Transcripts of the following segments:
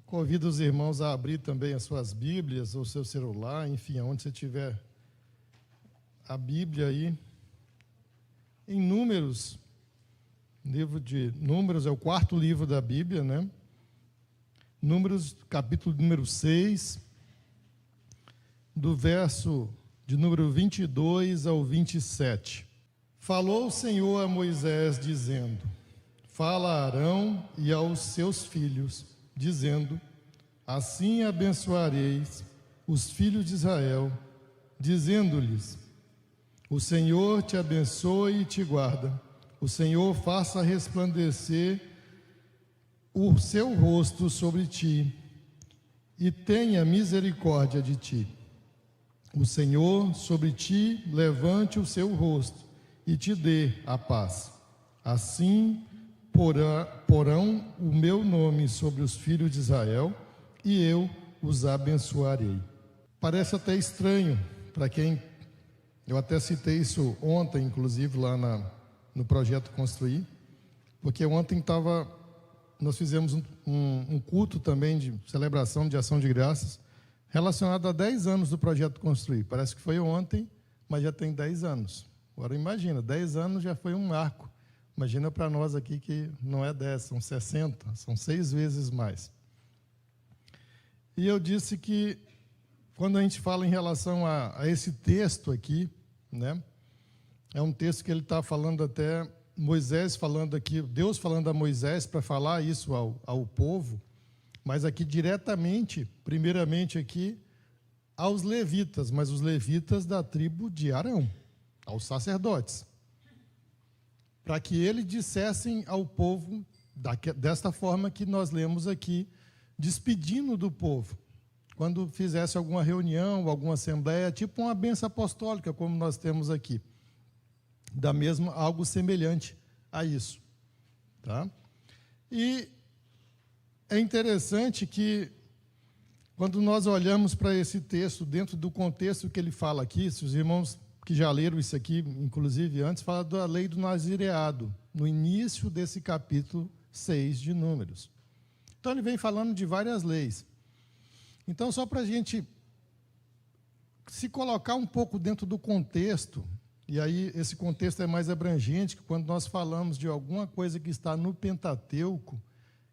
Convido os irmãos a abrir também as suas Bíblias, ou seu celular, enfim, aonde você tiver a Bíblia aí. Em Números, livro de Números é o quarto livro da Bíblia, né? Números, capítulo número 6, do verso de número 22 ao 27. Falou o Senhor a Moisés, dizendo: Fala a Arão e aos seus filhos, dizendo: Assim abençoareis os filhos de Israel, dizendo-lhes: O Senhor te abençoe e te guarda. O Senhor faça resplandecer o seu rosto sobre ti e tenha misericórdia de ti. O Senhor sobre ti levante o seu rosto e te dê a paz. Assim porão o meu nome sobre os filhos de Israel e eu os abençoarei. Parece até estranho para quem... Eu até citei isso ontem, inclusive, lá no Projeto Construir, porque ontem nós fizemos um culto também de celebração de ação de graças, relacionado a 10 anos do Projeto Construir. Parece que foi ontem, mas já tem 10 anos. Agora imagina, 10 anos já foi um marco. Imagina para nós aqui que não é 10, são 60, são 6 vezes mais. E eu disse que, quando a gente fala em relação a esse texto aqui, né, é um texto que ele está falando até, Moisés falando aqui, Deus falando a Moisés para falar isso ao povo, mas aqui diretamente, primeiramente aqui, aos levitas, mas os levitas da tribo de Arão, aos sacerdotes, para que eles dissessem ao povo, desta forma que nós lemos aqui, despedindo do povo, quando fizesse alguma reunião, alguma assembleia, tipo uma bênção apostólica, como nós temos aqui, da mesma, algo semelhante a isso, tá? E é interessante que, quando nós olhamos para esse texto, dentro do contexto que ele fala aqui, se os irmãos que já leram isso aqui, inclusive antes, fala da lei do nazireado, no início desse capítulo 6 de Números. Então, ele vem falando de várias leis. Então, só para a gente se colocar um pouco dentro do contexto, e aí esse contexto é mais abrangente, que quando nós falamos de alguma coisa que está no Pentateuco,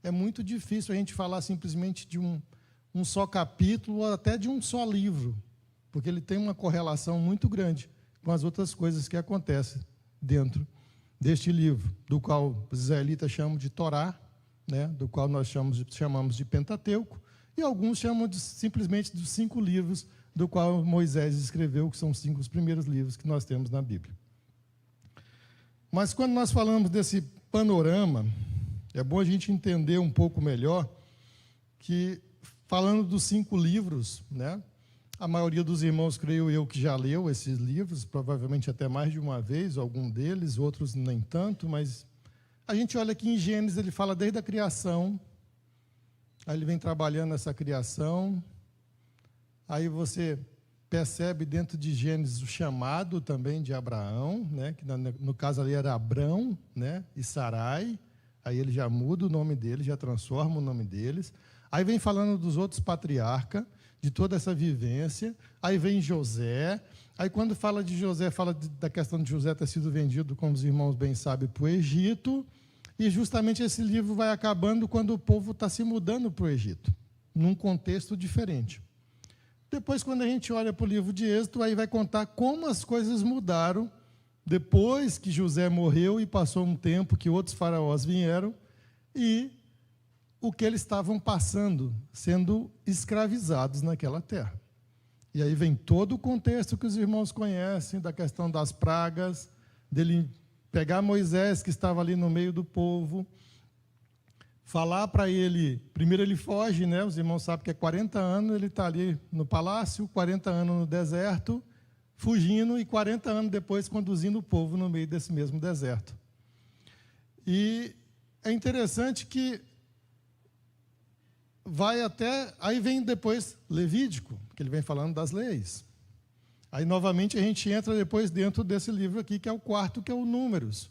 é muito difícil a gente falar simplesmente de um só capítulo ou até de um só livro, porque ele tem uma correlação muito grande com as outras coisas que acontecem dentro deste livro, do qual os israelitas chamam de Torá, né, do qual nós chamamos de Pentateuco, e alguns chamam simplesmente dos 5 livros do qual Moisés escreveu, que são os primeiros livros que nós temos na Bíblia. Mas quando nós falamos desse panorama, é bom a gente entender um pouco melhor que, falando dos 5 livros, né, a maioria dos irmãos, creio eu, que já leu esses livros, provavelmente até mais de uma vez, algum deles, outros nem tanto, mas a gente olha aqui em Gênesis, ele fala desde a criação, aí ele vem trabalhando essa criação, aí você percebe dentro de Gênesis o chamado também de Abraão, né, que no caso ali era Abrão, né, e Sarai, aí ele já muda o nome deles, já transforma o nome deles, aí vem falando dos outros patriarcas, de toda essa vivência, aí vem José, aí quando fala de José, fala da questão de José ter sido vendido, como os irmãos bem sabem, para o Egito, e justamente esse livro vai acabando quando o povo está se mudando para o Egito, num contexto diferente. Depois, quando a gente olha para o livro de Êxodo, aí vai contar como as coisas mudaram, depois que José morreu e passou um tempo que outros faraós vieram, e o que eles estavam passando, sendo escravizados naquela terra. E aí vem todo o contexto que os irmãos conhecem, da questão das pragas, dele pegar Moisés, que estava ali no meio do povo, falar para ele, primeiro ele foge, né? Os irmãos sabem que é 40 anos, ele está ali no palácio, 40 anos no deserto, fugindo, e 40 anos depois conduzindo o povo no meio desse mesmo deserto. E é interessante que vai até, aí vem depois Levítico, que ele vem falando das leis. Aí, novamente, a gente entra depois dentro desse livro aqui, que é o quarto, que é o Números.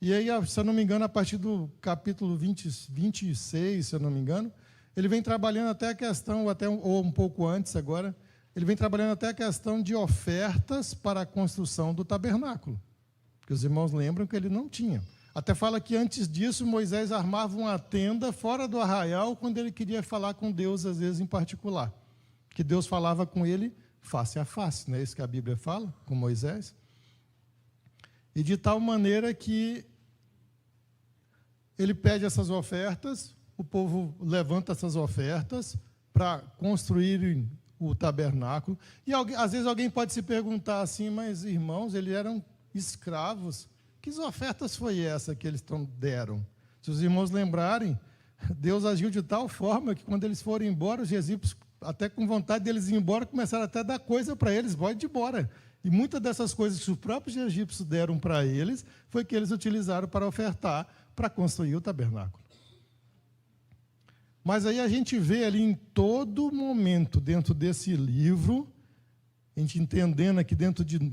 E aí, se eu não me engano, a partir do capítulo 26, se eu não me engano, ele vem trabalhando até a questão, ou um pouco antes agora, ele vem trabalhando até a questão de ofertas para a construção do tabernáculo, que os irmãos lembram que ele não tinha. Até fala que antes disso Moisés armava uma tenda fora do arraial quando ele queria falar com Deus, às vezes em particular, que Deus falava com ele face a face, não é isso que a Bíblia fala com Moisés? E de tal maneira que ele pede essas ofertas, o povo levanta essas ofertas para construir o tabernáculo. E às vezes alguém pode se perguntar assim, mas irmãos, eles eram escravos, que ofertas foi essa que eles deram? Se os irmãos lembrarem, Deus agiu de tal forma que quando eles foram embora, os egípcios, até com vontade deles ir embora, começaram até a dar coisa para eles, pode ir embora. E muitas dessas coisas que os próprios egípcios deram para eles, foi que eles utilizaram para ofertar, para construir o tabernáculo. Mas aí a gente vê ali em todo momento, dentro desse livro, a gente entendendo aqui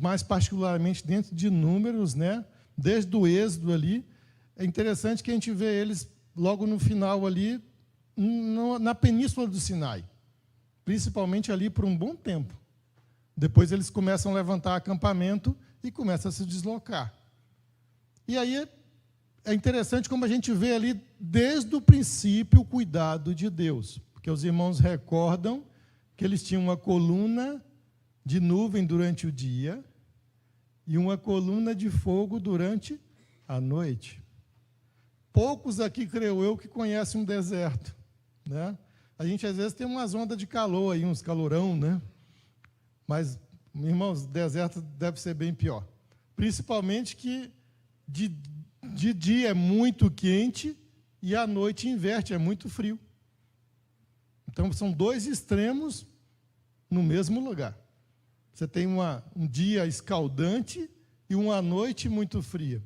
mais particularmente dentro de Números, né? Desde o Êxodo ali, é interessante que a gente vê eles logo no final ali, na Península do Sinai, principalmente ali por um bom tempo. Depois eles começam a levantar acampamento e começam a se deslocar. E aí é interessante como a gente vê ali, desde o princípio, o cuidado de Deus. Porque os irmãos recordam que eles tinham uma coluna de nuvem durante o dia e uma coluna de fogo durante a noite. Poucos aqui, creio eu, que conhecem um deserto, né? A gente, às vezes, tem umas ondas de calor aí, uns calorão, né? Mas, irmãos, deserto deve ser bem pior. Principalmente que de dia é muito quente e à noite inverte, é muito frio. Então, são dois extremos no mesmo lugar. Você tem um dia escaldante e uma noite muito fria.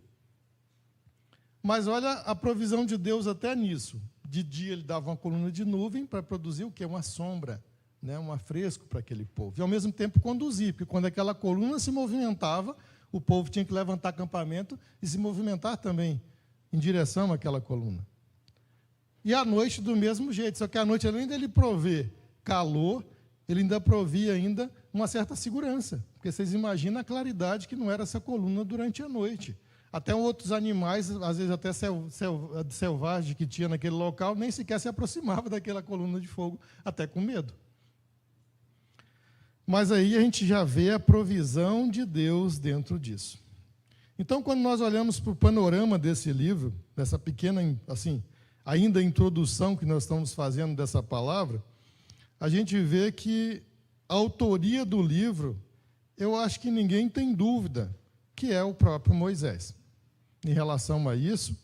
Mas olha a provisão de Deus até nisso. De dia ele dava uma coluna de nuvem para produzir o quê? Uma sombra, né? Um afresco para aquele povo. E ao mesmo tempo conduzir, porque quando aquela coluna se movimentava, o povo tinha que levantar acampamento e se movimentar também em direção àquela coluna. E à noite do mesmo jeito, só que à noite, além dele prover calor, ele ainda provia ainda uma certa segurança, porque vocês imaginam a claridade que não era essa coluna durante a noite. Até outros animais, às vezes até selvagens que tinha naquele local, nem sequer se aproximava daquela coluna de fogo, até com medo. Mas aí a gente já vê a provisão de Deus dentro disso. Então, quando nós olhamos para o panorama desse livro, dessa pequena, assim, ainda introdução que nós estamos fazendo dessa palavra, a gente vê que a autoria do livro, eu acho que ninguém tem dúvida, que é o próprio Moisés. Em relação a isso,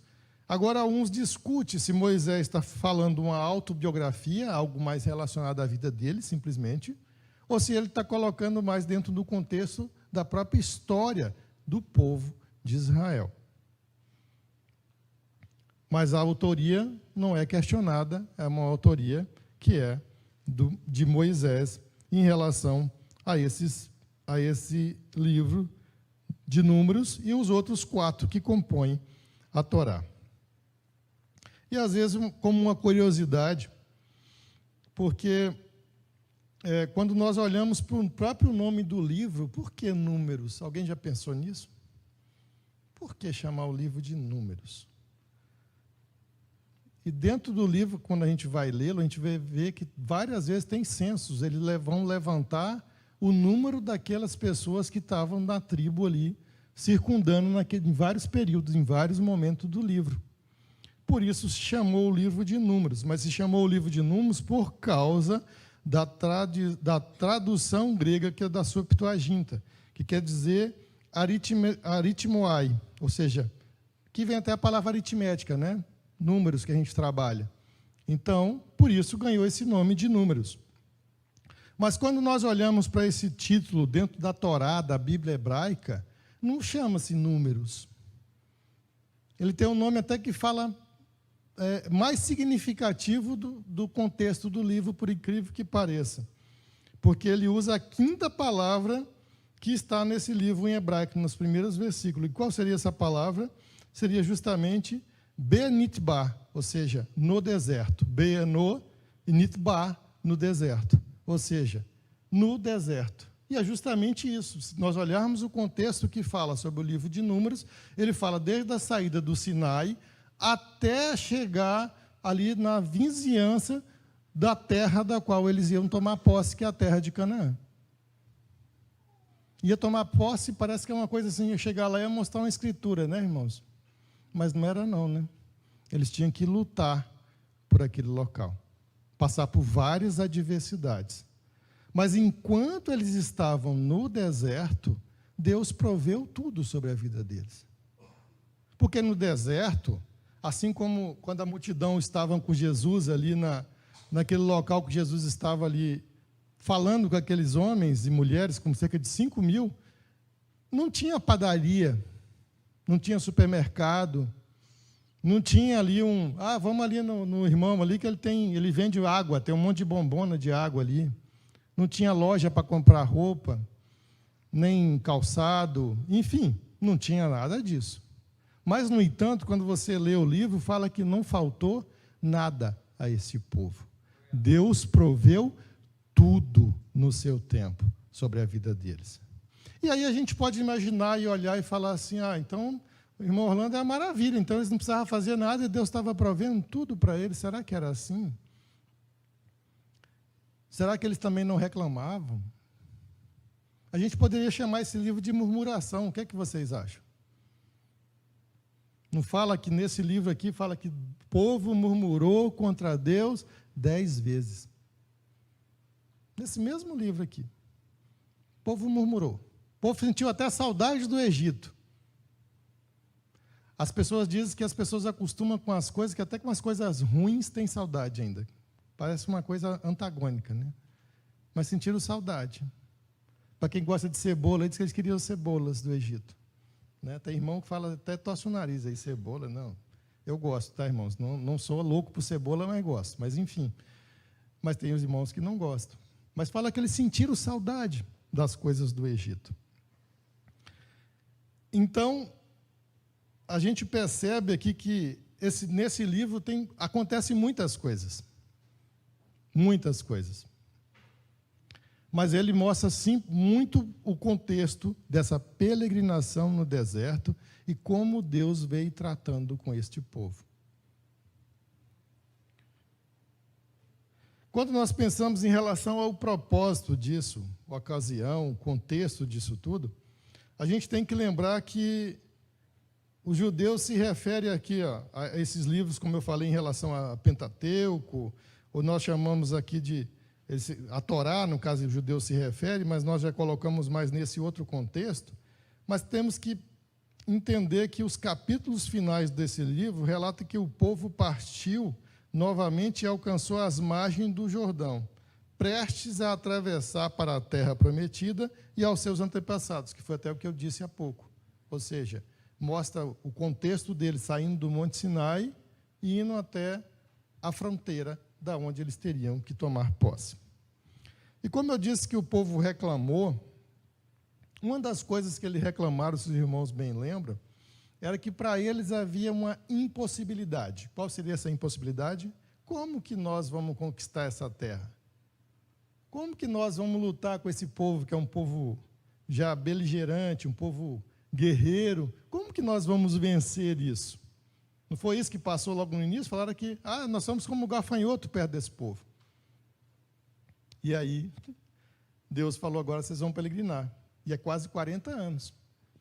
agora uns discutem se Moisés está falando uma autobiografia, algo mais relacionado à vida dele, simplesmente, ou se ele está colocando mais dentro do contexto da própria história do povo de Israel. Mas a autoria não é questionada, é uma autoria que é de Moisés em relação a esse livro de Números e os outros 4 que compõem a Torá. E, às vezes, como uma curiosidade, porque quando nós olhamos para o próprio nome do livro, por que Números? Alguém já pensou nisso? Por que chamar o livro de Números? E dentro do livro, quando a gente vai lê-lo, a gente vai ver que várias vezes tem censos, eles vão levantar o número daquelas pessoas que estavam na tribo ali, circundando em vários períodos, em vários momentos do livro. Por isso se chamou o livro de Números, mas se chamou o livro de Números por causa da tradução grega, que é da Septuaginta, que quer dizer aritmoai, ou seja, que vem até a palavra aritmética, né? Números que a gente trabalha. Então, por isso ganhou esse nome de Números. Mas quando nós olhamos para esse título dentro da Torá, da Bíblia hebraica, não chama-se Números. Ele tem um nome até que fala mais significativo do contexto do livro, por incrível que pareça. Porque ele usa a 5ª palavra que está nesse livro em hebraico, nos primeiros versículos. E qual seria essa palavra? Seria justamente Benitbar, ou seja, no deserto. Be é no e Nitba, no deserto. Ou seja, no deserto. E é justamente isso. Se nós olharmos o contexto que fala sobre o livro de Números, ele fala desde a saída do Sinai até chegar ali na vizinhança da terra da qual eles iam tomar posse, que é a terra de Canaã. Ia tomar posse, parece que é uma coisa assim, ia chegar lá e ia mostrar uma escritura, né, irmãos? Mas não era não, né? Eles tinham que lutar por aquele local, passar por várias adversidades. Mas enquanto eles estavam no deserto, Deus proveu tudo sobre a vida deles. Porque no deserto, assim como quando a multidão estava com Jesus ali naquele local que Jesus estava ali falando com aqueles homens e mulheres, com cerca de 5.000, não tinha padaria, não tinha supermercado, não tinha ali vamos ali no irmão ali que ele vende água, tem um monte de bombona de água ali. Não tinha loja para comprar roupa, nem calçado, enfim, não tinha nada disso. Mas, no entanto, quando você lê o livro, fala que não faltou nada a esse povo. Deus proveu tudo no seu tempo sobre a vida deles. E aí a gente pode imaginar e olhar e falar assim, então o irmão Orlando é uma maravilha, então eles não precisavam fazer nada e Deus estava provendo tudo para eles. Será que era assim? Será que eles também não reclamavam? A gente poderia chamar esse livro de murmuração. O que é que vocês acham? Não fala que nesse livro aqui, fala que o povo murmurou contra Deus 10 vezes. Nesse mesmo livro aqui. O povo murmurou. O povo sentiu até saudade do Egito. As pessoas dizem que as pessoas acostumam com as coisas, que até com as coisas ruins têm saudade ainda. Parece uma coisa antagônica, né? Mas sentiram saudade. Para quem gosta de cebola, diz que eles queriam cebolas do Egito. Né? Tem irmão que fala, até torce o nariz aí, cebola. Não, eu gosto, tá, irmãos? Não sou louco por cebola, mas gosto. Mas, enfim. Mas tem os irmãos que não gostam. Mas fala que eles sentiram saudade das coisas do Egito. Então, a gente percebe aqui que nesse livro acontecem muitas coisas. Muitas coisas. Mas ele mostra, sim, muito o contexto dessa peregrinação no deserto e como Deus veio tratando com este povo. Quando nós pensamos em relação ao propósito disso, a ocasião, o contexto disso tudo, a gente tem que lembrar que os judeus se referem aqui a esses livros, como eu falei, em relação a Pentateuco, ou nós chamamos aqui a Torá, no caso o judeu se refere, mas nós já colocamos mais nesse outro contexto. Mas temos que entender que os capítulos finais desse livro relatam que o povo partiu novamente e alcançou as margens do Jordão, prestes a atravessar para a terra prometida e aos seus antepassados, que foi até o que eu disse há pouco. Ou seja, mostra o contexto deles saindo do Monte Sinai e indo até a fronteira da onde eles teriam que tomar posse. E como eu disse que o povo reclamou, uma das coisas que eles reclamaram, se os irmãos bem lembram, era que para eles havia uma impossibilidade. Qual seria essa impossibilidade? Como que nós vamos conquistar essa terra? Como que nós vamos lutar com esse povo, que é um povo já beligerante, um povo guerreiro? Como que nós vamos vencer isso? Não foi isso que passou logo no início? Falaram que nós somos como gafanhoto perto desse povo. E aí, Deus falou, agora vocês vão peregrinar. E é quase 40 anos,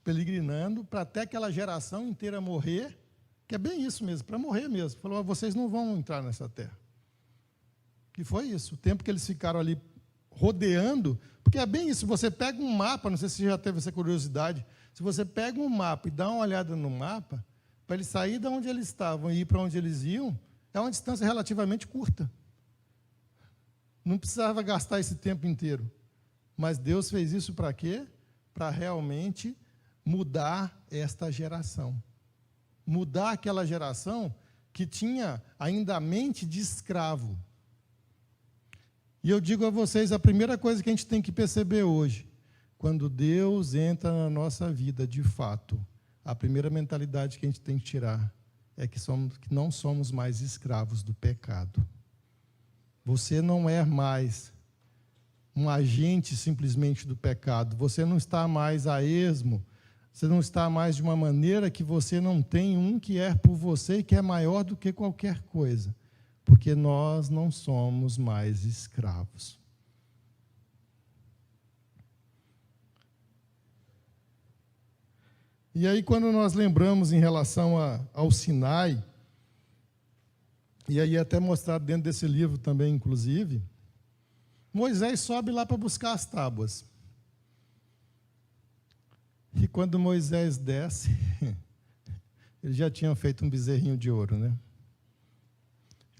peregrinando para até aquela geração inteira morrer, que é bem isso mesmo, para morrer mesmo. Falou, vocês não vão entrar nessa terra. E foi isso, o tempo que eles ficaram ali rodeando, porque é bem isso, você pega um mapa, não sei se você já teve essa curiosidade, se você pega um mapa e dá uma olhada no mapa, para eles saírem de onde eles estavam e ir para onde eles iam, é uma distância relativamente curta. Não precisava gastar esse tempo inteiro. Mas Deus fez isso para quê? Para realmente mudar esta geração. Mudar aquela geração que tinha ainda a mente de escravo. E eu digo a vocês, a primeira coisa que a gente tem que perceber hoje, quando Deus entra na nossa vida de fato, a primeira mentalidade que a gente tem que tirar é que não somos mais escravos do pecado. Você não é mais um agente simplesmente do pecado. Você não está mais a esmo. Você não está mais de uma maneira que você não tem um que é por você e que é maior do que qualquer coisa. Porque nós não somos mais escravos. E aí, quando nós lembramos em relação ao Sinai, e aí até mostrado dentro desse livro também, inclusive, Moisés sobe lá para buscar as tábuas. E quando Moisés desce, eles já tinham feito um bezerrinho de ouro, né?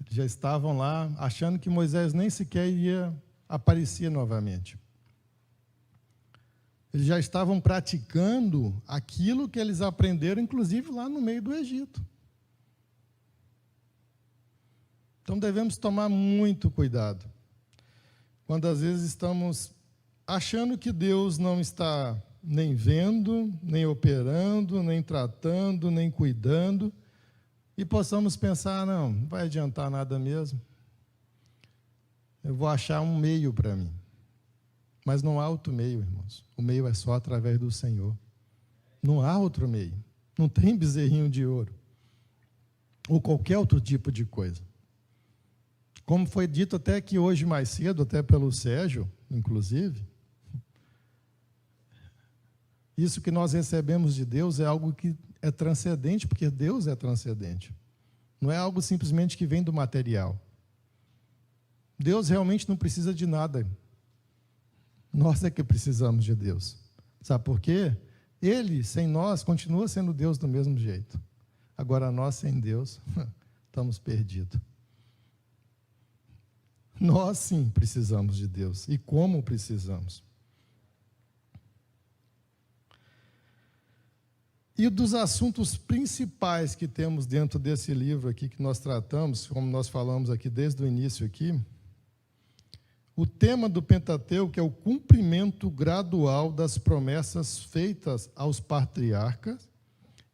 Eles já estavam lá, achando que Moisés nem sequer ia aparecer novamente. Eles já estavam praticando aquilo que eles aprenderam, inclusive lá no meio do Egito. Então devemos tomar muito cuidado. Quando às vezes estamos achando que Deus não está nem vendo, nem operando, nem tratando, nem cuidando, e possamos pensar, não vai adiantar nada mesmo. Eu vou achar um meio para mim. Mas não há outro meio, irmãos. O meio é só através do Senhor. Não há outro meio. Não tem bezerrinho de ouro. Ou qualquer outro tipo de coisa. Como foi dito até aqui hoje mais cedo, até pelo Sérgio, inclusive, isso que nós recebemos de Deus é algo que é transcendente, porque Deus é transcendente. Não é algo simplesmente que vem do material. Deus realmente não precisa de nada. Nós é que precisamos de Deus. Sabe por quê? Ele, sem nós, continua sendo Deus do mesmo jeito. Agora, nós, sem Deus, estamos perdidos. Nós, sim, precisamos de Deus. E como precisamos? E dos assuntos principais que temos dentro desse livro aqui, que nós tratamos, como nós falamos aqui desde o início aqui, o tema do Pentateuco é o cumprimento gradual das promessas feitas aos patriarcas,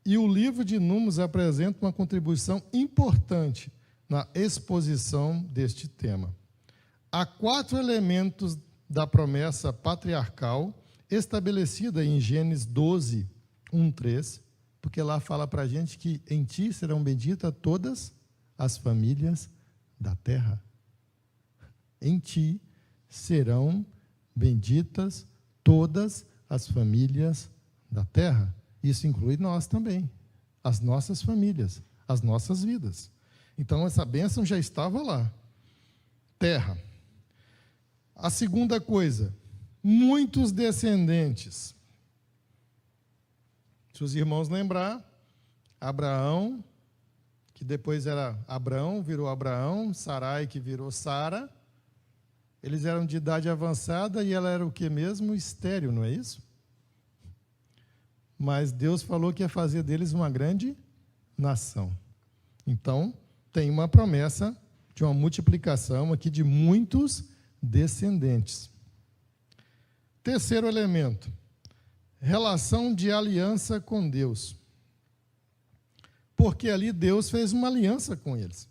e o livro de Números apresenta uma contribuição importante na exposição deste tema. Há 4 elementos da promessa patriarcal estabelecida em Gênesis 12, 1, 3, porque lá fala para a gente que em ti serão benditas todas as famílias da terra. Em ti serão benditas todas as famílias da terra. Isso inclui nós também, as nossas famílias, as nossas vidas. Então, essa bênção já estava lá. Terra. A segunda coisa, muitos descendentes. Se os irmãos lembrar, Abraão, que depois era Abrão, virou Abraão, Sarai, que virou Sara, eles eram de idade avançada e ela era o que mesmo? Estéril, não é isso? Mas Deus falou que ia fazer deles uma grande nação. Então, tem uma promessa de uma multiplicação aqui de muitos descendentes. Terceiro elemento, relação de aliança com Deus. Porque ali Deus fez uma aliança com eles.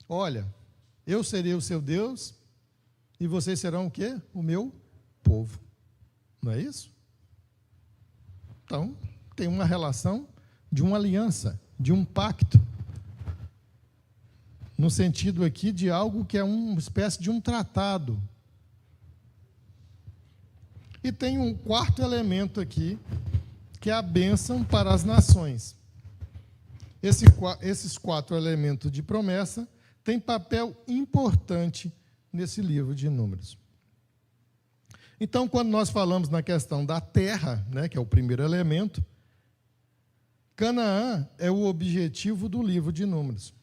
Olha, eu serei o seu Deus e vocês serão o quê? O meu povo. Não é isso? Então, tem uma relação de uma aliança, de um pacto. No sentido aqui de algo que é uma espécie de um tratado. E tem um quarto elemento aqui, que é a bênção para as nações. Esses 4 elementos de promessa têm papel importante nesse livro de Números. Então, quando nós falamos na questão da terra, né, que é o primeiro elemento, Canaã é o objetivo do livro de Números.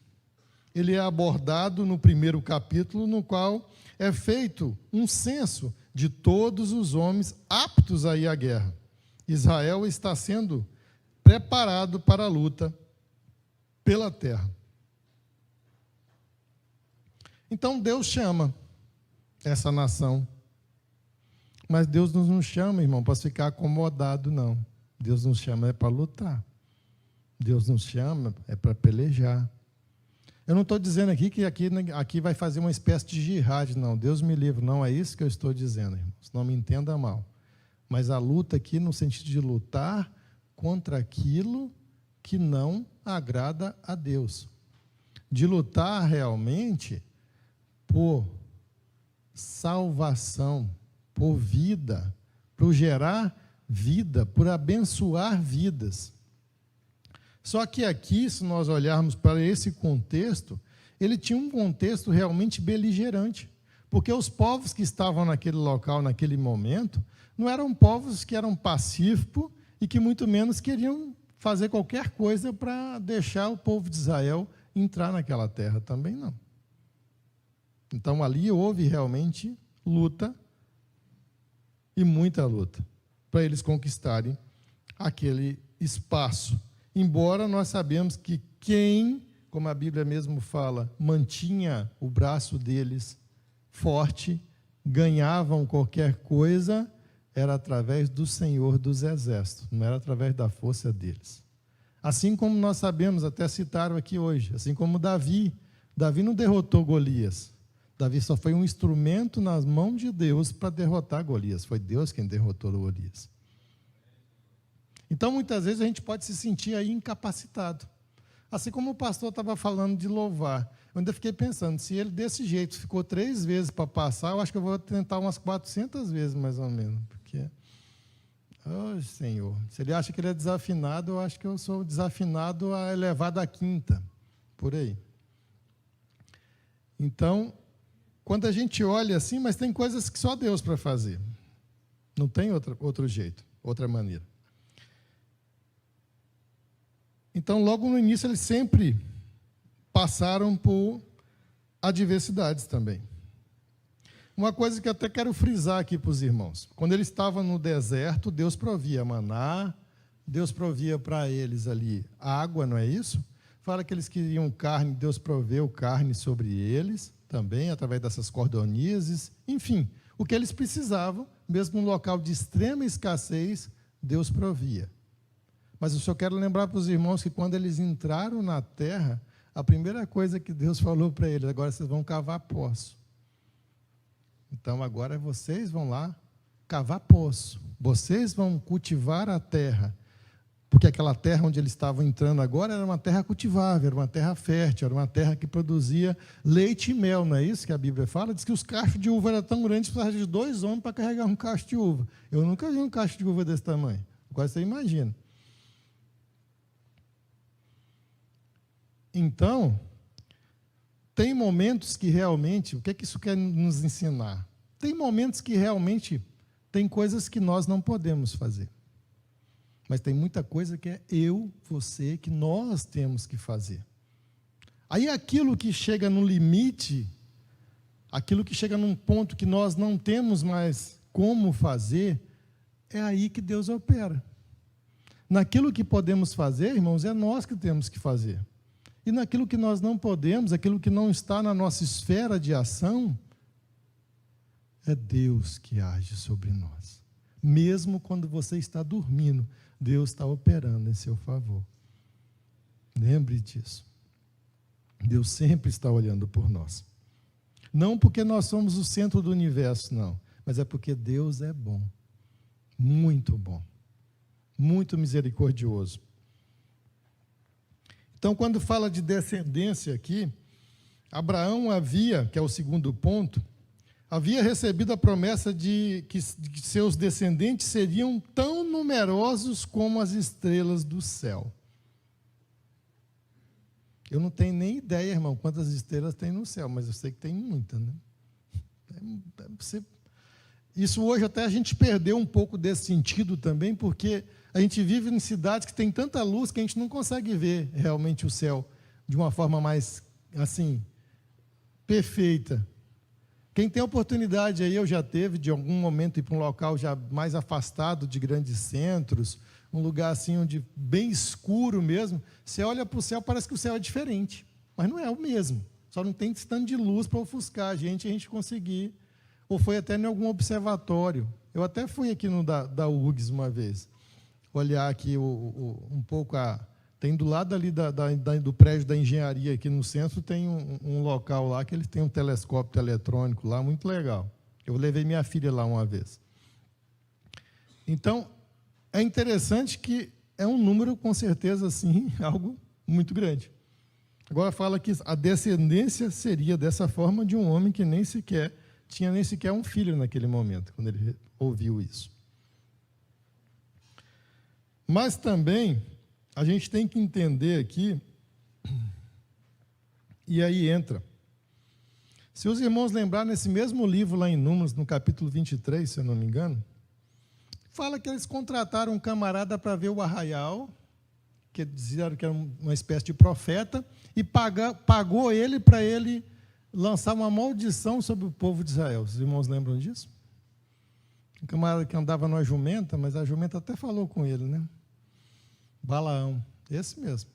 Ele é abordado no primeiro capítulo, no qual é feito um censo de todos os homens aptos a ir à guerra. Israel está sendo preparado para a luta pela terra. Então Deus chama essa nação. Mas Deus não nos chama, irmão, para ficar acomodado, não. Deus nos chama para lutar. Deus nos chama para pelejar. Eu não estou dizendo aqui que aqui vai fazer uma espécie de jihad, não. Deus me livre, não é isso que eu estou dizendo, irmãos. Não me entenda mal. Mas a luta aqui no sentido de lutar contra aquilo que não agrada a Deus. De lutar realmente por salvação, por vida, por gerar vida, por abençoar vidas. Só que aqui, se nós olharmos para esse contexto, ele tinha um contexto realmente beligerante, porque os povos que estavam naquele local, naquele momento, não eram povos que eram pacíficos e que muito menos queriam fazer qualquer coisa para deixar o povo de Israel entrar naquela terra, também não. Então ali houve realmente luta, e muita luta, para eles conquistarem aquele espaço. Embora nós sabemos que quem, como a Bíblia mesmo fala, mantinha o braço deles forte, ganhavam qualquer coisa, era através do Senhor dos Exércitos, não era através da força deles. Assim como nós sabemos, até citaram aqui hoje, assim como Davi não derrotou Golias. Davi só foi um instrumento nas mãos de Deus para derrotar Golias. Foi Deus quem derrotou Golias. Então, muitas vezes, a gente pode se sentir aí incapacitado. Assim como o pastor estava falando de louvar. Eu ainda fiquei pensando, se ele desse jeito ficou 3 vezes para passar, eu acho que eu vou tentar umas 400 vezes, mais ou menos. Porque, oh, Senhor, se ele acha que ele é desafinado, eu acho que eu sou desafinado a elevado à quinta, por aí. Então, quando a gente olha assim, mas tem coisas que só Deus para fazer. Não tem outro jeito, outra maneira. Então, logo no início, eles sempre passaram por adversidades também. Uma coisa que eu até quero frisar aqui para os irmãos. Quando eles estavam no deserto, Deus provia maná, Deus provia para eles ali água, não é isso? Fala que eles queriam carne, Deus proveu carne sobre eles, também, através dessas cordonizes. Enfim, o que eles precisavam, mesmo num local de extrema escassez, Deus provia. Mas eu só quero lembrar para os irmãos que quando eles entraram na terra, a primeira coisa que Deus falou para eles, agora vocês vão cavar poço. Então agora vocês vão lá cavar poço. Vocês vão cultivar a terra. Porque aquela terra onde eles estavam entrando agora era uma terra cultivável, era uma terra fértil, era uma terra que produzia leite e mel, não é isso que a Bíblia fala? Diz que os cachos de uva eram tão grandes que precisava de 2 homens para carregar um cacho de uva. Eu nunca vi um cacho de uva desse tamanho. Agora você imagina. Então, tem momentos que realmente, o que é que isso quer nos ensinar? Tem momentos que realmente tem coisas que nós não podemos fazer. Mas tem muita coisa que é eu, você, que nós temos que fazer. Aí aquilo que chega no limite, aquilo que chega num ponto que nós não temos mais como fazer, é aí que Deus opera. Naquilo que podemos fazer, irmãos, é nós que temos que fazer. E naquilo que nós não podemos, aquilo que não está na nossa esfera de ação, é Deus que age sobre nós. Mesmo quando você está dormindo, Deus está operando em seu favor. Lembre disso. Deus sempre está olhando por nós. Não porque nós somos o centro do universo, não. Mas é porque Deus é bom. Muito bom. Muito misericordioso. Então, quando fala de descendência aqui, Abraão havia, que é o segundo ponto, havia recebido a promessa de que seus descendentes seriam tão numerosos como as estrelas do céu. Eu não tenho nem ideia, irmão, quantas estrelas tem no céu, mas eu sei que tem muitas, né? Isso hoje até a gente perdeu um pouco desse sentido também, porque a gente vive em cidades que tem tanta luz que a gente não consegue ver realmente o céu de uma forma mais, assim, perfeita. Quem tem oportunidade aí, eu já teve, de algum momento, ir para um local já mais afastado de grandes centros, um lugar assim, onde bem escuro mesmo, você olha para o céu, parece que o céu é diferente, mas não é o mesmo, só não tem tanto de luz para ofuscar a gente conseguir, ou foi até em algum observatório. Eu até fui aqui no da URGS uma vez, olhar aqui um pouco Tem do lado ali do prédio da engenharia aqui no centro, tem um local lá que eles têm um telescópio eletrônico lá, muito legal. Eu levei minha filha lá uma vez. Então, é interessante que é um número, com certeza, sim, algo muito grande. Agora fala que a descendência seria dessa forma de um homem que tinha nem sequer um filho naquele momento, quando ele ouviu isso. Mas também a gente tem que entender aqui, e aí entra. Se os irmãos lembrarem, nesse mesmo livro lá em Números, no capítulo 23, se eu não me engano, fala que eles contrataram um camarada para ver o arraial, que disseram que era uma espécie de profeta, e pagou ele para ele lançar uma maldição sobre o povo de Israel. Os irmãos lembram disso? Um camarada que andava numa jumenta, mas a jumenta até falou com ele, né? Balaão, esse mesmo.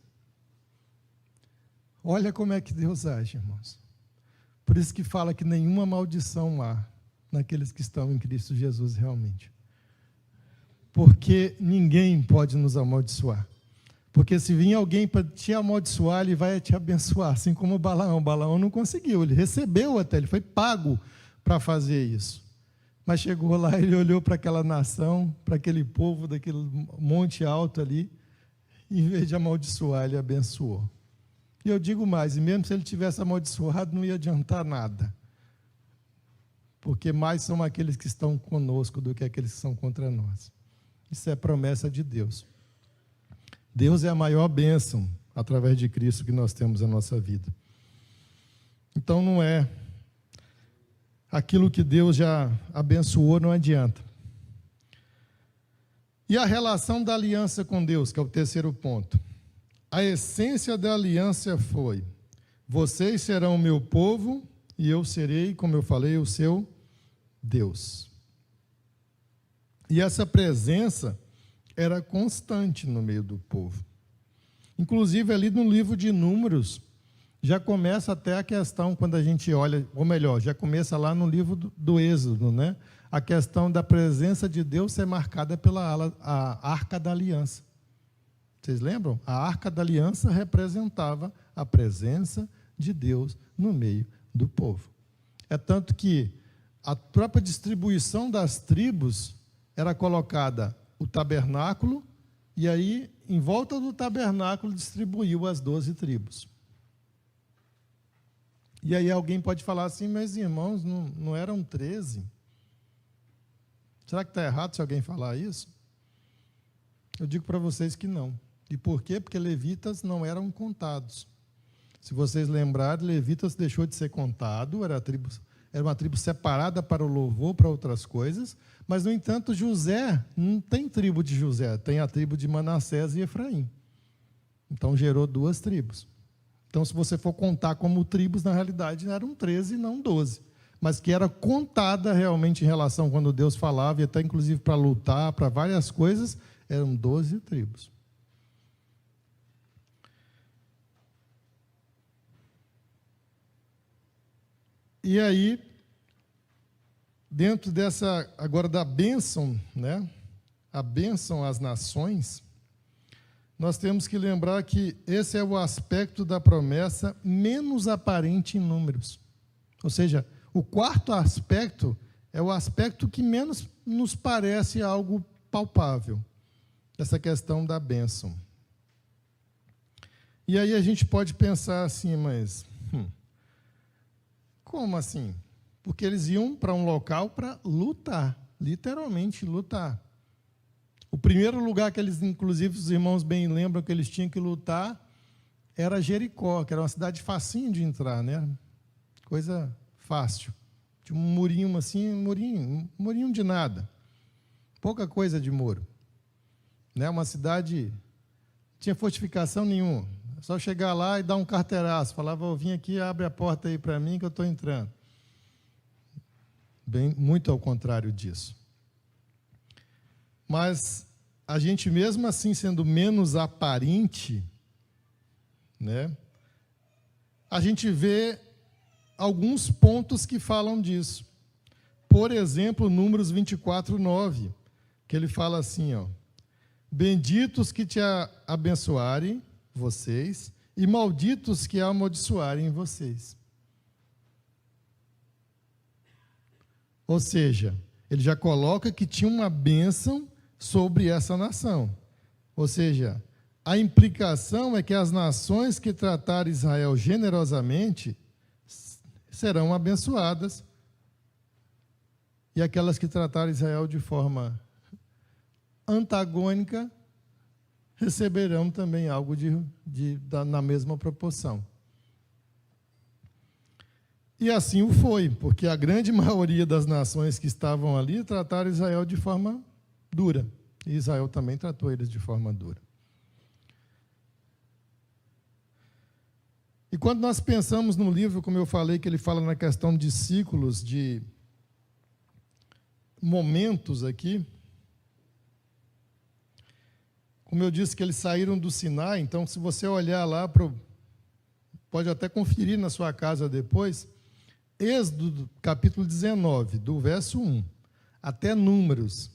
Olha como é que Deus age, irmãos. Por isso que fala que nenhuma maldição há naqueles que estão em Cristo Jesus realmente. Porque ninguém pode nos amaldiçoar. Porque se vir alguém para te amaldiçoar, ele vai te abençoar, assim como o Balaão. O Balaão não conseguiu, ele recebeu até, ele foi pago para fazer isso. Mas chegou lá, ele olhou para aquela nação, para aquele povo, daquele monte alto ali, e em vez de amaldiçoar, ele abençoou. E eu digo mais, e mesmo se ele tivesse amaldiçoado, não ia adiantar nada. Porque mais são aqueles que estão conosco do que aqueles que são contra nós. Isso é promessa de Deus. Deus é a maior bênção, através de Cristo, que nós temos na nossa vida. Então, não é aquilo que Deus já abençoou, não adianta. E a relação da aliança com Deus, que é o terceiro ponto. A essência da aliança foi: vocês serão o meu povo e eu serei, como eu falei, o seu Deus. E essa presença era constante no meio do povo. Inclusive, ali no livro de Números, já começa até a questão, quando a gente olha, ou melhor, já começa lá no livro do Êxodo, né? A questão da presença de Deus ser marcada pela a Arca da Aliança. Vocês lembram? A Arca da Aliança representava a presença de Deus no meio do povo. É tanto que a própria distribuição das tribos era colocada o tabernáculo, e aí, em volta do tabernáculo, distribuiu as 12 tribos. E aí alguém pode falar assim: mas irmãos, não eram 13? Será que está errado se alguém falar isso? Eu digo para vocês que não. E por quê? Porque levitas não eram contados. Se vocês lembrarem, levitas deixou de ser contado, era uma tribo separada para o louvor, para outras coisas, mas, no entanto, José, não tem tribo de José, tem a tribo de Manassés e Efraim. Então, gerou 2 tribos. Então, se você for contar como tribos, na realidade, eram 13 e não 12. Mas que era contada realmente em relação, quando Deus falava, e até inclusive para lutar, para várias coisas, eram 12 tribos. E aí, dentro dessa, agora da bênção, né? A bênção às nações, nós temos que lembrar que esse é o aspecto da promessa menos aparente em Números. Ou seja, o quarto aspecto é o aspecto que menos nos parece algo palpável, essa questão da bênção. E aí a gente pode pensar assim, mas como assim? Porque eles iam para um local para lutar, literalmente lutar. O primeiro lugar que eles, inclusive, os irmãos bem lembram que eles tinham que lutar, era Jericó, que era uma cidade facinho de entrar, né? Coisa fácil. Tinha um murinho assim, um murinho de nada. Pouca coisa de muro. Né? Uma cidade, não tinha fortificação nenhuma. Só chegar lá e dar um carteiraço. Falava: eu vim aqui, abre a porta aí para mim que eu estou entrando. Bem, muito ao contrário disso. Mas a gente, mesmo assim, sendo menos aparente, né, a gente vê alguns pontos que falam disso. Por exemplo, Números 24, 9, que ele fala assim, ó: benditos que te abençoarem vocês, e malditos que amaldiçoarem vocês. Ou seja, ele já coloca que tinha uma bênção sobre essa nação. Ou seja, a implicação é que as nações que tratarem Israel generosamente serão abençoadas, e aquelas que tratarem Israel de forma antagônica receberão também algo na mesma proporção. E assim o foi, porque a grande maioria das nações que estavam ali trataram Israel de forma dura, e Israel também tratou eles de forma dura. E quando nós pensamos no livro, como eu falei, que ele fala na questão de ciclos, de momentos aqui, como eu disse que eles saíram do Sinai, então se você olhar lá, pode até conferir na sua casa depois, Êxodo capítulo 19, do verso 1 até Números,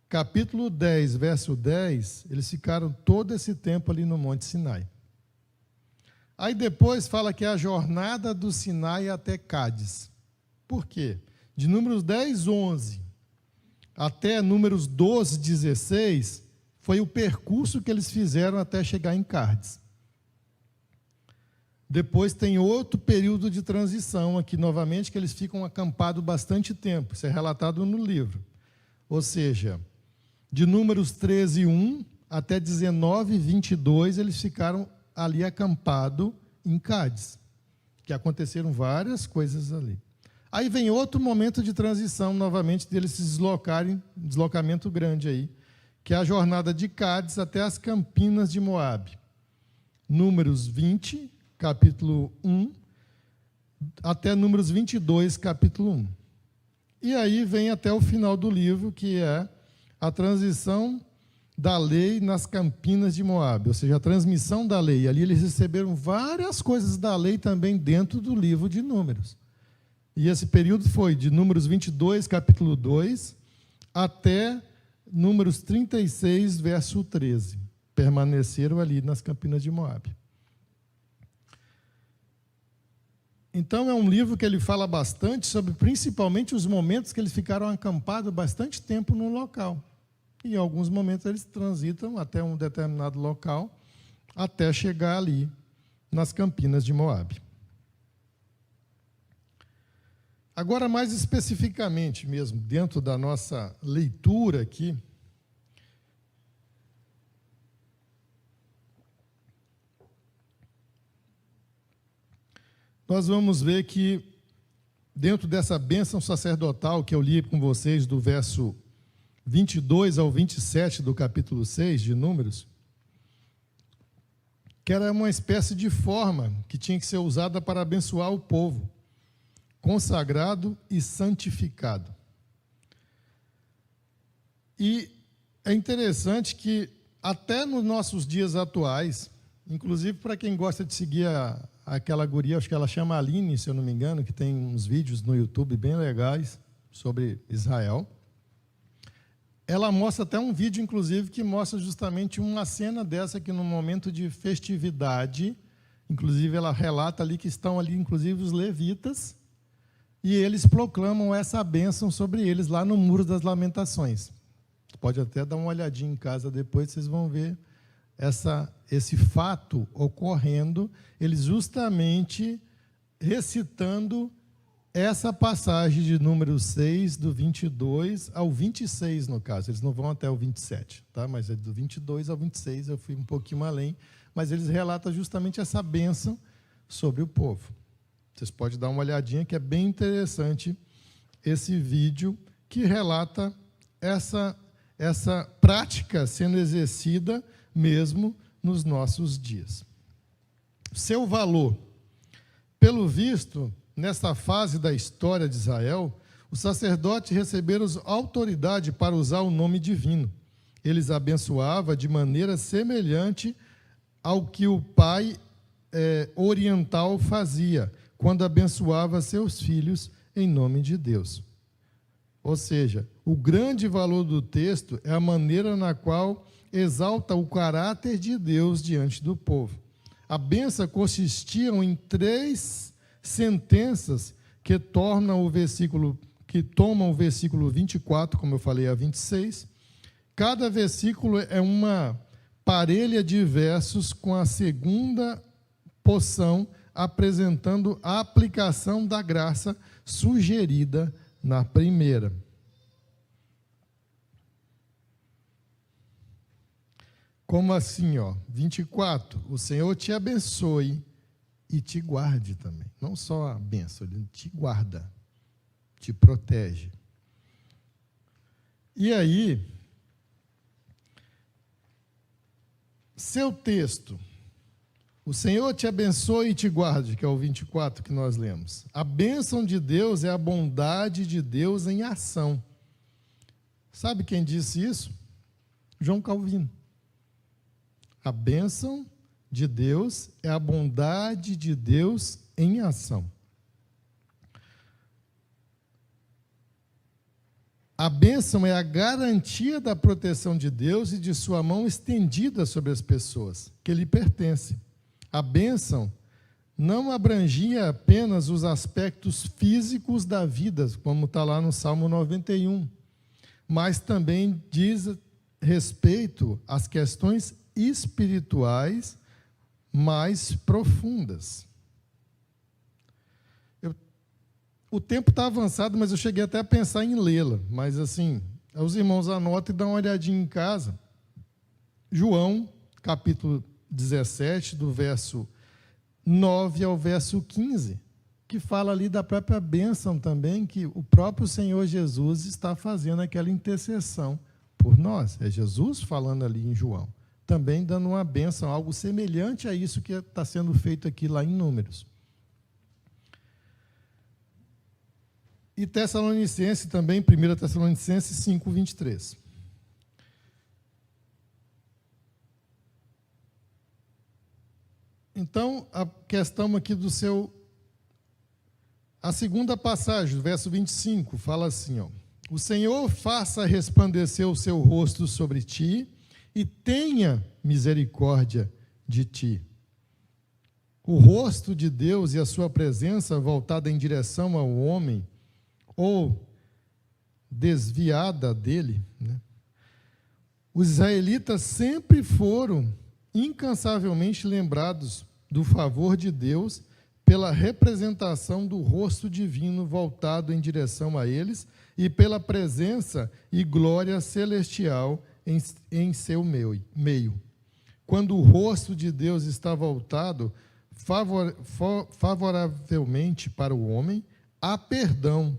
capítulo 10, verso 10, eles ficaram todo esse tempo ali no Monte Sinai. Aí depois fala que é a jornada do Sinai até Cádiz. Por quê? De Números 10, 11 até Números 12, 16, foi o percurso que eles fizeram até chegar em Cádiz. Depois tem outro período de transição aqui, novamente, que eles ficam acampados bastante tempo. Isso é relatado no livro. Ou seja, de Números 13, 1 até 19, 22, eles ficaram ali acampados em Cádiz, que aconteceram várias coisas ali. Aí vem outro momento de transição, novamente, deles se deslocarem, um deslocamento grande aí, que é a jornada de Cádiz até as Campinas de Moabe. Números 20, capítulo 1, até Números 22, capítulo 1. E aí vem até o final do livro, que é a transição da lei nas Campinas de Moabe, ou seja, a transmissão da lei. Ali eles receberam várias coisas da lei também dentro do livro de Números. E esse período foi de Números 22, capítulo 2, até Números 36, verso 13. Permaneceram ali nas Campinas de Moabe. Então, é um livro que ele fala bastante sobre, principalmente, os momentos que eles ficaram acampados bastante tempo no local. E, em alguns momentos, eles transitam até um determinado local, até chegar ali, nas Campinas de Moabe. Agora, mais especificamente mesmo, dentro da nossa leitura aqui, nós vamos ver que, dentro dessa bênção sacerdotal que eu li com vocês, do verso 22 ao 27 do capítulo 6 de Números, que era uma espécie de forma que tinha que ser usada para abençoar o povo, consagrado e santificado. E é interessante que, até nos nossos dias atuais, inclusive para quem gosta de seguir aquela guria, acho que ela chama Aline, se eu não me engano, que tem uns vídeos no YouTube bem legais sobre Israel. Ela mostra até um vídeo, inclusive, que mostra justamente uma cena dessa que, no momento de festividade, inclusive ela relata ali que estão ali, inclusive, os levitas, e eles proclamam essa bênção sobre eles lá no Muro das Lamentações. Pode até dar uma olhadinha em casa depois, vocês vão ver esse fato ocorrendo, eles justamente recitando essa passagem de Número 6, do 22 ao 26, no caso. Eles não vão até o 27, tá? Mas é do 22 ao 26, eu fui um pouquinho além, mas eles relatam justamente essa bênção sobre o povo. Vocês podem dar uma olhadinha, que é bem interessante esse vídeo que relata essa prática sendo exercida mesmo nos nossos dias. Seu valor. Pelo visto, nesta fase da história de Israel, os sacerdotes receberam autoridade para usar o nome divino. Eles abençoavam de maneira semelhante ao que o pai oriental fazia, quando abençoava seus filhos em nome de Deus. Ou seja, o grande valor do texto é a maneira na qual exalta o caráter de Deus diante do povo. A bênção consistia em 3 sentenças que tomam o versículo 24, como eu falei, a 26. Cada versículo é uma parelha de versos com a segunda porção apresentando a aplicação da graça sugerida na primeira. Como assim, 24, o Senhor te abençoe e te guarde também. Não só a bênção, Ele te guarda, te protege. E aí, seu texto, o Senhor te abençoe e te guarde, que é o 24 que nós lemos. A bênção de Deus é a bondade de Deus em ação. Sabe quem disse isso? João Calvino. A bênção de Deus é a bondade de Deus em ação. A bênção é a garantia da proteção de Deus e de sua mão estendida sobre as pessoas que lhe pertencem. A bênção não abrangia apenas os aspectos físicos da vida, como está lá no Salmo 91, mas também diz respeito às questões espirituais mais profundas. O tempo está avançado, mas eu cheguei até a pensar em lê-la. Mas, assim, os irmãos anotem e dão uma olhadinha em casa. João, capítulo 17, do verso 9 ao verso 15, que fala ali da própria bênção também, que o próprio Senhor Jesus está fazendo aquela intercessão por nós. É Jesus falando ali em João, também dando uma bênção, algo semelhante a isso que está sendo feito aqui lá em Números. E Tessalonicenses também, 1 Tessalonicenses 5, 23. Então, a questão aqui do seu... A segunda passagem, verso 25, fala assim, o Senhor faça resplandecer o seu rosto sobre ti e tenha misericórdia de ti. O rosto de Deus e a sua presença voltada em direção ao homem, ou desviada dele, né? Os israelitas sempre foram incansavelmente lembrados do favor de Deus pela representação do rosto divino voltado em direção a eles e pela presença e glória celestial em seu meio. Quando o rosto de Deus está voltado favoravelmente para o homem, há perdão.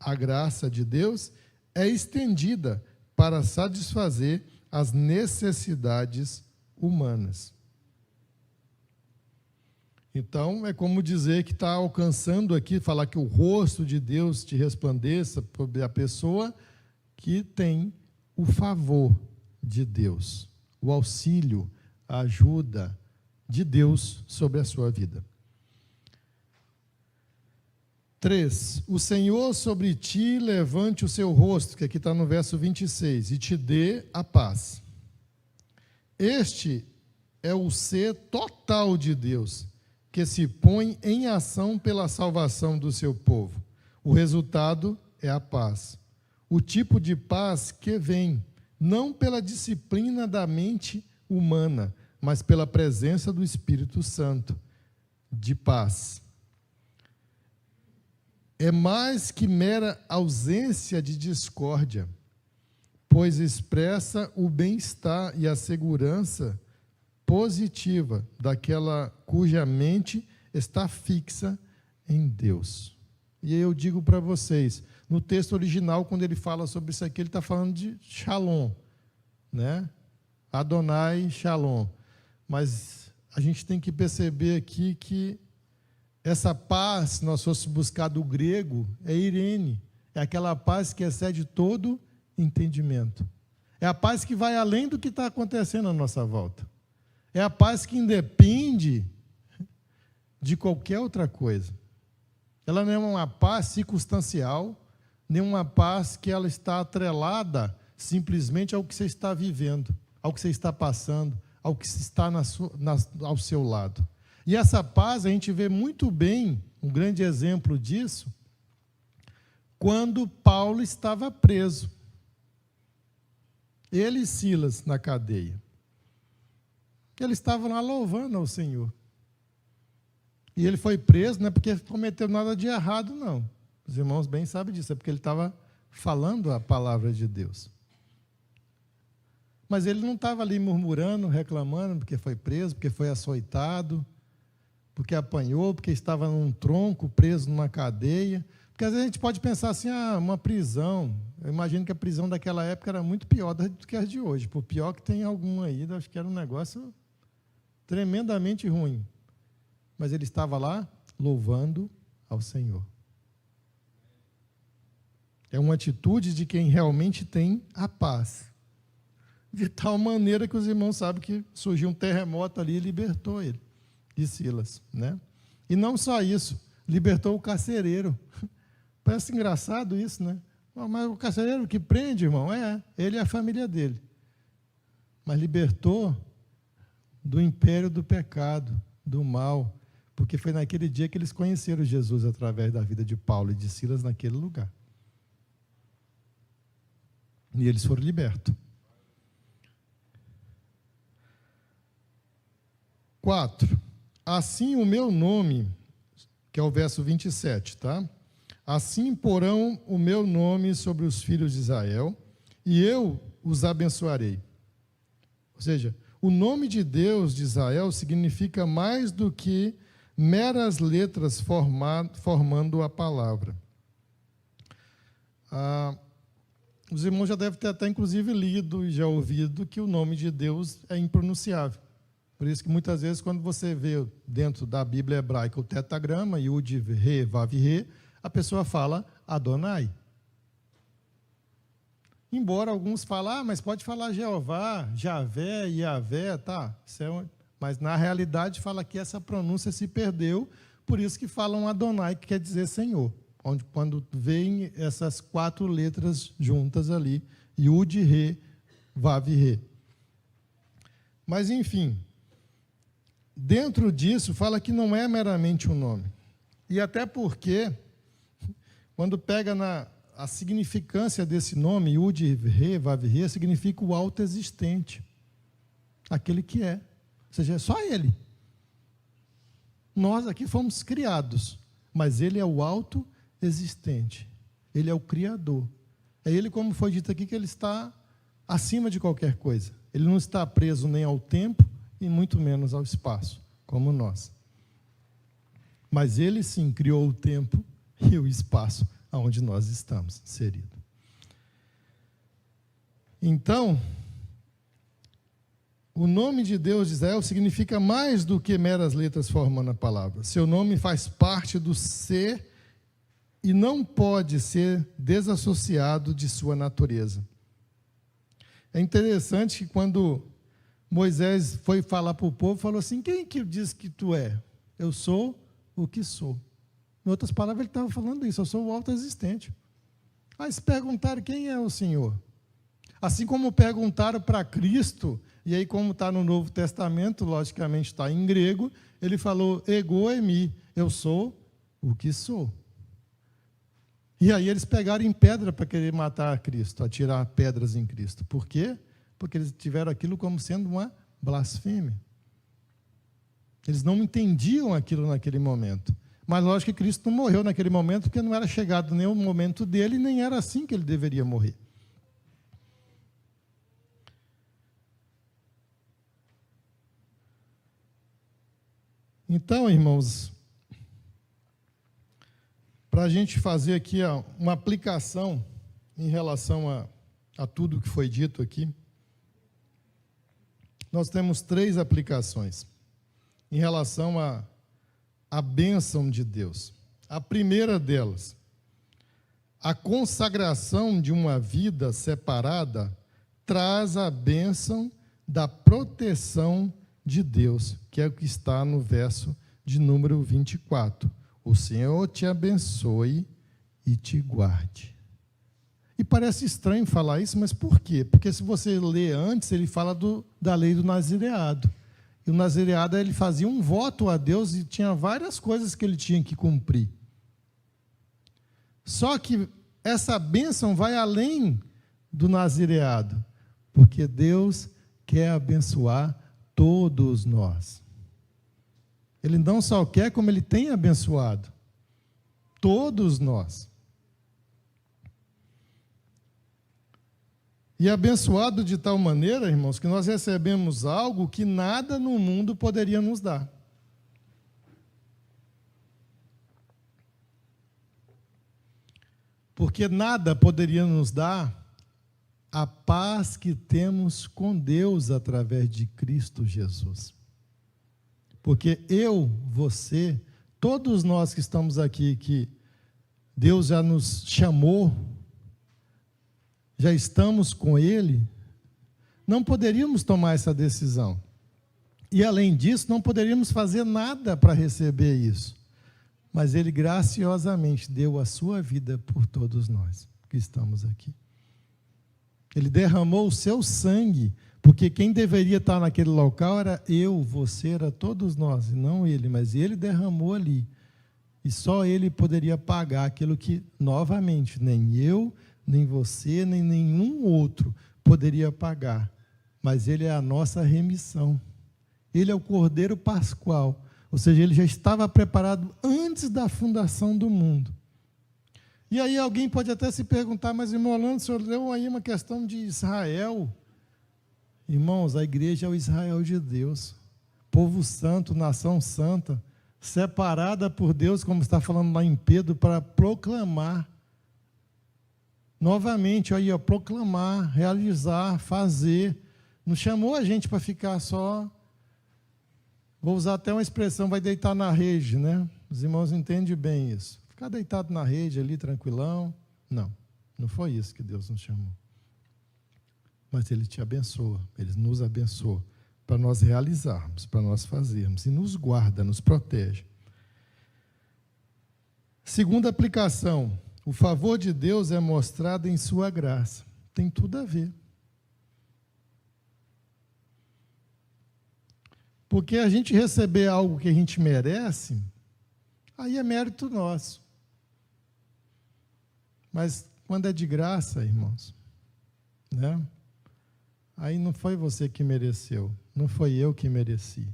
A graça de Deus é estendida para satisfazer as necessidades humanas. Então, é como dizer que está alcançando aqui, falar que o rosto de Deus te resplandeça sobre a pessoa que tem o favor de Deus, o auxílio, a ajuda de Deus sobre a sua vida. 3. O Senhor sobre ti levante o seu rosto, que aqui está no verso 26, e te dê a paz. Este é o ser total de Deus, que se põe em ação pela salvação do seu povo. O resultado é a paz. O tipo de paz que vem, não pela disciplina da mente humana, mas pela presença do Espírito Santo, de paz. É mais que mera ausência de discórdia, pois expressa o bem-estar e a segurança positiva daquela cuja mente está fixa em Deus. E aí eu digo para vocês, no texto original, quando ele fala sobre isso aqui, ele está falando de Shalom, né? Adonai Shalom. Mas a gente tem que perceber aqui que essa paz, se nós fôssemos buscar do grego, é Irene. É aquela paz que excede todo entendimento. É a paz que vai além do que está acontecendo à nossa volta. É a paz que independe de qualquer outra coisa. Ela não é uma paz circunstancial, nem uma paz que ela está atrelada simplesmente ao que você está vivendo. ao que você está passando, ao que está ao seu lado. E essa paz a gente vê muito bem, um grande exemplo disso, quando Paulo estava preso. Ele e Silas na cadeia. Eles estavam lá louvando ao Senhor. E ele foi preso, não é porque cometeu nada de errado, não. Os irmãos bem sabem disso, é porque ele estava falando a palavra de Deus. Mas ele não estava ali murmurando, reclamando, porque foi preso, porque foi açoitado, porque apanhou, porque estava num tronco, preso numa cadeia. Porque às vezes a gente pode pensar assim, uma prisão. Eu imagino que a prisão daquela época era muito pior do que a de hoje. Por pior que tem alguma aí, acho que era um negócio tremendamente ruim. Mas ele estava lá louvando ao Senhor. É uma atitude de quem realmente tem a paz. De tal maneira que os irmãos sabem que surgiu um terremoto ali e libertou ele, de Silas, né? E não só isso, libertou o carcereiro. Parece engraçado isso, né? Mas o carcereiro que prende, irmão, ele e a família dele. Mas libertou do império do pecado, do mal, porque foi naquele dia que eles conheceram Jesus através da vida de Paulo e de Silas naquele lugar. E eles foram libertos. 4. Assim o meu nome, que é o verso 27, tá? Assim porão o meu nome sobre os filhos de Israel, e eu os abençoarei. Ou seja, o nome de Deus de Israel significa mais do que meras letras formando a palavra. Os irmãos já devem ter até, inclusive, lido e já ouvido que o nome de Deus é impronunciável. Por isso que, muitas vezes, quando você vê dentro da Bíblia hebraica o tetagrama, Yud, Re, Vav, Re, a pessoa fala Adonai. Embora alguns falem, mas pode falar Jeová, Javé, Iavé, tá? Mas, na realidade, fala que essa pronúncia se perdeu, por isso que falam Adonai, que quer dizer Senhor. Quando vêm essas 4 letras juntas ali, Yud, Re, Vav, Re. Mas, enfim, dentro disso, fala que não é meramente um nome. E até porque, quando pega a significância desse nome, Yud, Re, Vav, Re, significa o autoexistente. Aquele que é. Ou seja, é só ele. Nós aqui fomos criados, mas ele é o autoexistente. Ele é o Criador. É ele, como foi dito aqui, que ele está acima de qualquer coisa. Ele não está preso nem ao tempo e muito menos ao espaço, como nós. Mas ele sim criou o tempo e o espaço onde nós estamos inseridos. Então, o nome de Deus de Israel significa mais do que meras letras formando a palavra. Seu nome faz parte do ser e não pode ser desassociado de sua natureza. É interessante que quando Moisés foi falar para o povo, falou assim, quem que diz que tu é? Eu sou o que sou. Em outras palavras, ele estava falando isso, eu sou o autoexistente. Aí se perguntaram, quem é o Senhor? Assim como perguntaram para Cristo, e aí como está no Novo Testamento, logicamente está em grego, ele falou, ego eimi, eu sou o que sou. E aí eles pegaram em pedra para querer matar Cristo, atirar pedras em Cristo. Por quê? Porque eles tiveram aquilo como sendo uma blasfêmia. Eles não entendiam aquilo naquele momento. Mas lógico que Cristo não morreu naquele momento, porque não era chegado nem o momento dele, nem era assim que ele deveria morrer. Então, irmãos, para a gente fazer aqui uma aplicação em relação a tudo que foi dito aqui, nós temos 3 aplicações em relação à bênção de Deus. A primeira delas, a consagração de uma vida separada traz a bênção da proteção de Deus, que é o que está no verso de número 24. O Senhor te abençoe e te guarde. E parece estranho falar isso, mas por quê? Porque se você lê antes, ele fala da lei do nazireado. E o nazireado, ele fazia um voto a Deus e tinha várias coisas que ele tinha que cumprir. Só que essa bênção vai além do nazireado, porque Deus quer abençoar todos nós. Ele não só quer, como Ele tem abençoado todos nós. E abençoado de tal maneira, irmãos, que nós recebemos algo que nada no mundo poderia nos dar. Porque nada poderia nos dar a paz que temos com Deus através de Cristo Jesus. Porque eu, você, todos nós que estamos aqui, que Deus já nos chamou, já estamos com Ele, não poderíamos tomar essa decisão. E, além disso, não poderíamos fazer nada para receber isso. Mas Ele graciosamente deu a sua vida por todos nós que estamos aqui. Ele derramou o seu sangue, porque quem deveria estar naquele local era eu, você, era todos nós, e não Ele, mas Ele derramou ali. E só Ele poderia pagar aquilo que, novamente, nem eu, nem você, nem nenhum outro poderia pagar. Mas Ele é a nossa remissão. Ele é o Cordeiro Pascual. Ou seja, Ele já estava preparado antes da fundação do mundo. E aí alguém pode até se perguntar, mas, irmão Orlando, o senhor leu aí uma questão de Israel. Irmãos, a igreja é o Israel de Deus. Povo santo, nação santa, separada por Deus, como está falando lá em Pedro, para proclamar. Novamente, aí, proclamar, realizar, fazer. Não chamou a gente para ficar só, vou usar até uma expressão, vai deitar na rede, né? Os irmãos entendem bem isso. Ficar deitado na rede ali, tranquilão. Não, não foi isso que Deus nos chamou. Mas Ele te abençoa, Ele nos abençoa, para nós realizarmos, para nós fazermos, e nos guarda, nos protege. Segunda aplicação, o favor de Deus é mostrado em sua graça. Tem tudo a ver. Porque a gente receber algo que a gente merece, aí é mérito nosso. Mas quando é de graça, irmãos, né? Aí não foi você que mereceu, não foi eu que mereci,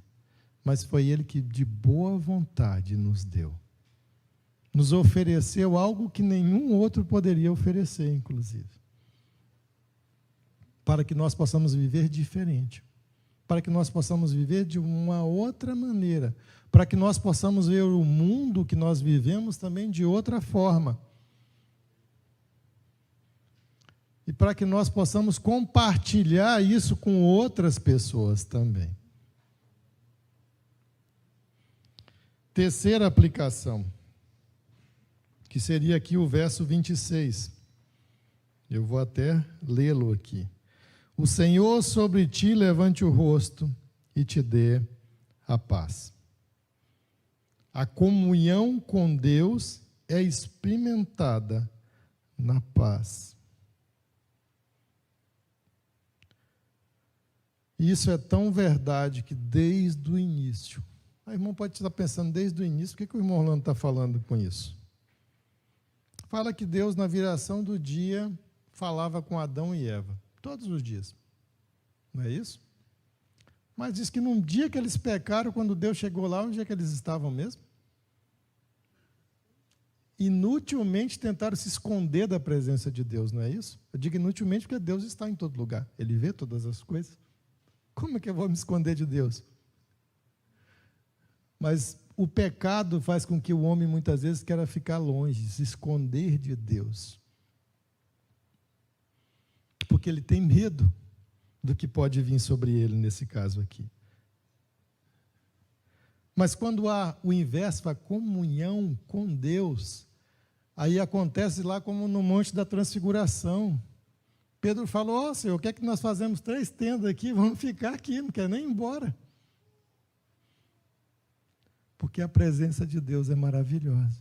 mas foi Ele que de boa vontade nos deu. Nos ofereceu algo que nenhum outro poderia oferecer, inclusive. Para que nós possamos viver diferente. Para que nós possamos viver de uma outra maneira. Para que nós possamos ver o mundo que nós vivemos também de outra forma. E para que nós possamos compartilhar isso com outras pessoas também. Terceira aplicação, que seria aqui o verso 26. Eu vou até lê-lo aqui. O Senhor sobre ti levante o rosto e te dê a paz. A comunhão com Deus é experimentada na paz. E isso é tão verdade que desde o início, o irmão pode estar pensando desde o início, o que o irmão Orlando está falando com isso? Fala que Deus, na viração do dia, falava com Adão e Eva, todos os dias. Não é isso? Mas diz que num dia que eles pecaram, quando Deus chegou lá, onde é que eles estavam mesmo? Inutilmente tentaram se esconder da presença de Deus, não é isso? Eu digo inutilmente porque Deus está em todo lugar, Ele vê todas as coisas. Como é que eu vou me esconder de Deus? Mas o pecado faz com que o homem muitas vezes queira ficar longe, se esconder de Deus. Porque ele tem medo do que pode vir sobre ele nesse caso aqui. Mas quando há o inverso, a comunhão com Deus, aí acontece lá como no Monte da Transfiguração. Pedro falou, Senhor, o que é que nós fazemos? 3 tendas aqui, vamos ficar aqui, não quer nem ir embora. Porque a presença de Deus é maravilhosa.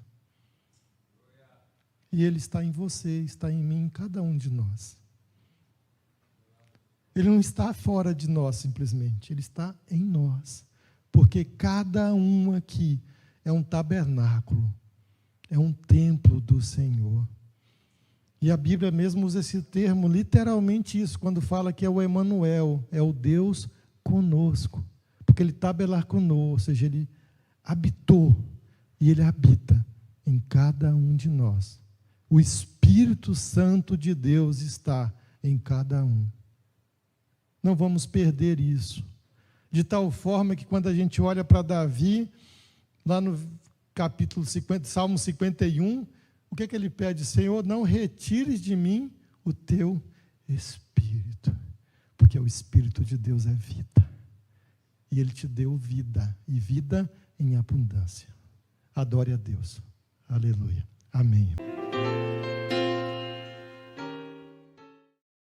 E Ele está em você, está em mim, em cada um de nós. Ele não está fora de nós simplesmente, Ele está em nós. Porque cada um aqui é um tabernáculo, é um templo do Senhor. E a Bíblia mesmo usa esse termo, literalmente isso, quando fala que é o Emanuel, é o Deus conosco. Porque Ele tabernaculou, ou seja, Ele habitou e Ele habita em cada um de nós. O Espírito Santo de Deus está em cada um. Não vamos perder isso. De tal forma que quando a gente olha para Davi, lá no capítulo 50, Salmo 51, o que é que ele pede? Senhor, não retires de mim o teu Espírito, porque o Espírito de Deus é vida, e Ele te deu vida, e vida em abundância. Adore a Deus. Aleluia. Amém.